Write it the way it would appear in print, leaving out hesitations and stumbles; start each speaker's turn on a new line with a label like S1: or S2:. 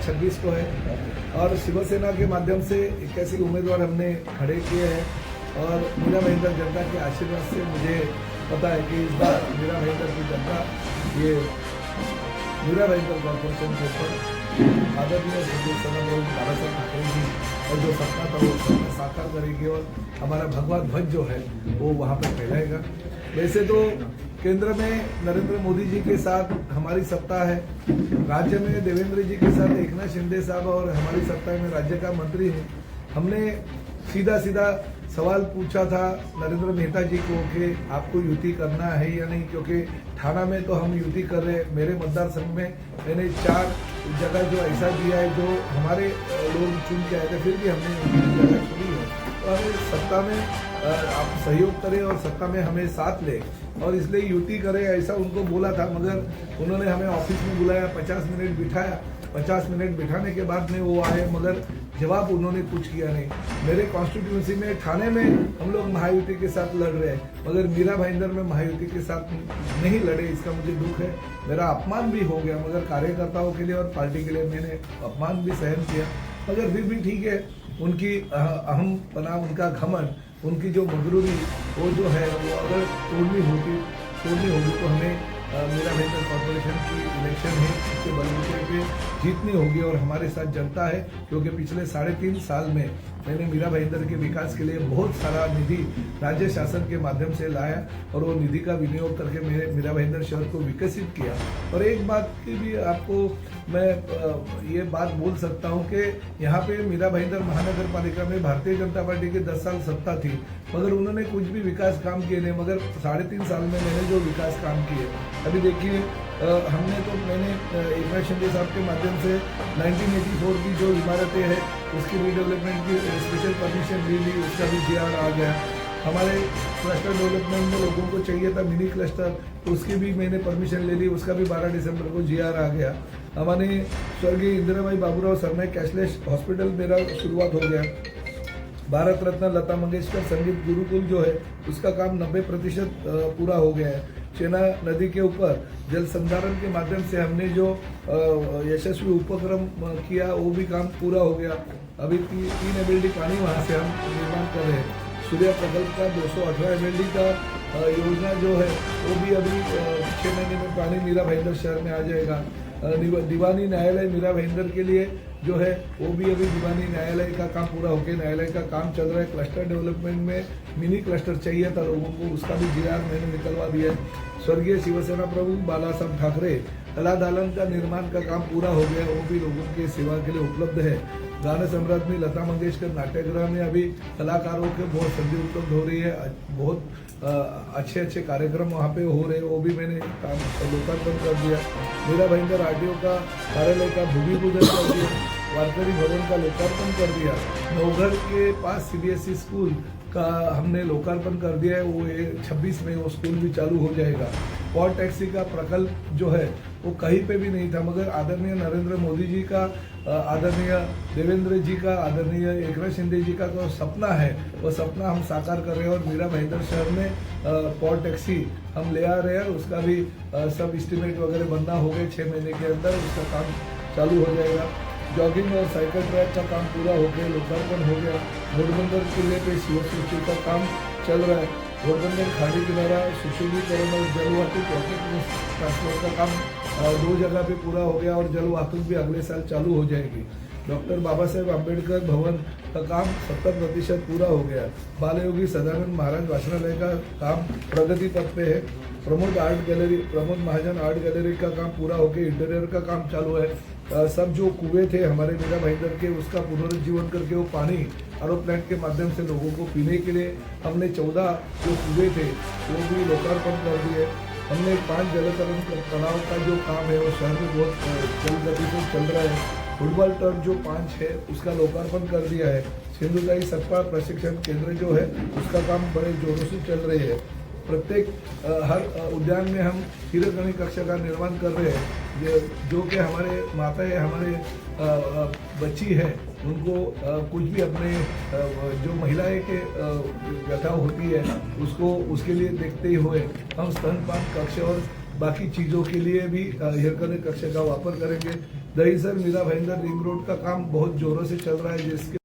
S1: 26 को है और शिवसेना के माध्यम से 81 उम्मीदवार हमने खड़े किए हैं और मीरा भाईंदर जनता के आशीर्वाद से मुझे पता है कि इस बार मीरा भाईंदर की जनता ये मीरा भाईंदर कॉर्पोरेशन के ऊपर आदरणीय शिवसेना लोग बाला साहब ठाकरे जी और जो सपना था वो सपना साकार करेगी और हमारा भगवा ध्वज जो है वो वहाँ पर फैलाएगा। वैसे तो केंद्र में नरेंद्र मोदी जी के साथ हमारी सत्ता है, राज्य में देवेंद्र जी के साथ एकनाथ शिंदे साहब और हमारी सत्ता में राज्य का मंत्री है। हमने सीधा सीधा सवाल पूछा था नरेंद्र मेहता जी को कि आपको युति करना है या नहीं, क्योंकि थाना में तो हम युति कर रहे हैं। मेरे मतदार संघ में मैंने 4 जगह जो ऐसा दिया है जो हमारे लोग चुन के आए थे, फिर भी हमने जगह चुनी है। तो हमें सत्ता में आप सहयोग करें और सत्ता में हमें साथ ले और इसलिए युति करें ऐसा उनको बोला था, मगर उन्होंने हमें ऑफिस में बुलाया, 50 मिनट बिठाया। 50 मिनट बिठाने के बाद में वो आए, मगर जवाब उन्होंने कुछ किया नहीं। मेरे कॉन्स्टिट्यूंसी में थाने में हम लोग महायुति के साथ लड़ रहे हैं, मगर मीरा भाईंदर में महायुति के साथ नहीं लड़े। इसका मुझे दुख है, मेरा अपमान भी हो गया, मगर कार्यकर्ताओं के लिए और पार्टी के लिए मैंने अपमान भी सहन किया। मगर फिर भी ठीक है, उनकी अहम पना, उनका घमंड, उनकी जो मगरूरी वो जो है वो अगर तोड़नी होगी तो हमें मीरा भाईंदर कॉर्पोरेशन की इलेक्शन है, उसके बलबूते पे जीतनी होगी और हमारे साथ जनता है। क्योंकि पिछले 3.5 साल में मैंने मीरा भाईंदर के विकास के लिए बहुत सारा निधि राज्य शासन के माध्यम से लाया और वो निधि का विनियोग करके मेरे मीरा भाईंदर शहर को विकसित किया। और एक बात की भी आपको मैं ये बात बोल सकता हूँ कि यहाँ पे मीरा भाईंदर महानगर पालिका में भारतीय जनता पार्टी की 10 साल सत्ता थी, मगर उन्होंने कुछ भी विकास काम किए नहीं। मगर 3.5 साल में मैंने जो विकास काम किए, अभी देखिए मैंने एकनाथ शिंदे साहब के माध्यम से 1984 की जो इमारतें हैं उसकी रीडेवलपमेंट की स्पेशल परमिशन ली, उसका भी GR आ गया। हमारे क्लस्टर डेवलपमेंट में लोगों को चाहिए था मिनी क्लस्टर, तो उसकी भी मैंने परमिशन ले ली, उसका भी 12 दिसंबर को GR आ गया। हमारे स्वर्गीय इंदिराबाई बाबूराव सरनाईक कैशलेस हॉस्पिटल मेरा शुरुआत हो गया। भारत रत्न लता मंगेशकर संगीत गुरुकुल जो है उसका काम 90% पूरा हो गया है। चेना नदी के ऊपर जल संधारण के माध्यम से हमने जो यशस्वी उपक्रम किया वो भी काम पूरा हो गया। अभी 3 MLD पानी वहाँ से हम निर्माण कर रहे हैं। सूर्य प्रकल्प का 218 MLD का योजना जो है वो भी अभी 6 महीने में पानी मीरा भाईंदर शहर में आ जाएगा। दीवानी न्यायालय मीरा भाईंदर के लिए जो है वो भी अभी दीवानी न्यायालय का काम पूरा होकर न्यायालय का काम चल रहा है। क्लस्टर डेवलपमेंट में मिनी क्लस्टर चाहिए था लोगों को, उसका भी GR मैंने निकलवा दिया है। स्वर्गीय शिवसेना प्रमुख बाला साहब ठाकरे कला दालन का निर्माण का काम पूरा हो गया, वो भी लोगों की सेवा के लिए उपलब्ध है। गाना सम्राट में लता मंगेशकर नाट्यगृह में अभी कलाकारों के बहुत संधि उपलब्ध हो रही है, बहुत अच्छे कार्यक्रम वहाँ पे हो रहे हैं, वो भी मैंने काम लोकार्पण कर दिया। मीरा भाईंदर RTO का कार्यालय का भूमि पूजन कर दिया, वारकरी भवन का लोकार्पण कर दिया। नवघर के पास CBSE स्कूल का हमने लोकार्पण कर दिया है, वो 26 में वो स्कूल भी चालू हो जाएगा। पॉट टैक्सी का प्रकल्प जो है वो कहीं पे भी नहीं था, मगर आदरणीय नरेंद्र मोदी जी का, आदरणीय देवेंद्र जी का, आदरणीय एकनाथ शिंदे जी का जो सपना है वो सपना हम साकार कर रहे हैं और मीरा भाईंदर शहर में पॉट टैक्सी हम ले आ रहे हैं। और उसका भी सब एस्टिमेट वगैरह बनना हो गए, 6 महीने के अंदर उसका काम चालू हो जाएगा। जॉगिंग और साइकिल ट्रैक का काम पूरा हो गया, लोकार्पण हो गया। घोड़बंदर किले पे शिव सृष्टि का काम चल रहा है। घोड़बंदर खाड़ी किनारा सुशोभीकरण और जलवातुक ट्रांसपोर्ट का काम 2 जगह पे पूरा हो गया और जलवातुक भी अगले साल चालू हो जाएगी। डॉक्टर बाबा साहेब आम्बेडकर भवन का काम 70% पूरा हो गया। बालयोगी सदानंद महाराज वाचनालय का काम प्रगति पथ पे है। प्रमोद महाजन आर्ट गैलरी का काम पूरा होकर इंटीरियर का काम चालू है। सब जो कुएं थे हमारे मीरा भाईंदर के उसका पुनरुज्जीवन करके वो पानी RO प्लांट के माध्यम से लोगों को पीने के लिए हमने 14 जो कुएं थे वो भी लोकार्पण कर दिए। हमने 5 जलतरण तलाव का जो काम है वो शहर में बहुत जल्द गति से चल रहा है। फुटबॉल टर्फ जो 5 है उसका लोकार्पण कर दिया है। सिंधुताई सतपा प्रशिक्षण केंद्र जो है उसका काम बड़े जोरों से चल रहे हैं। प्रत्येक हर उद्यान में हम हीरकणी कक्षा का निर्माण कर रहे हैं, जो कि हमारे माताएं, हमारे बच्ची है, उनको कुछ भी अपने जो महिलाएं के व्यथा होती है उसको उसके लिए देखते हुए हम स्तनपान कक्ष और बाकी चीज़ों के लिए भी हीरकणी कक्ष का वापर करेंगे। दहीसर मीरा भाईंदर रिंग रोड का काम बहुत जोरों से चल रहा है, जिसके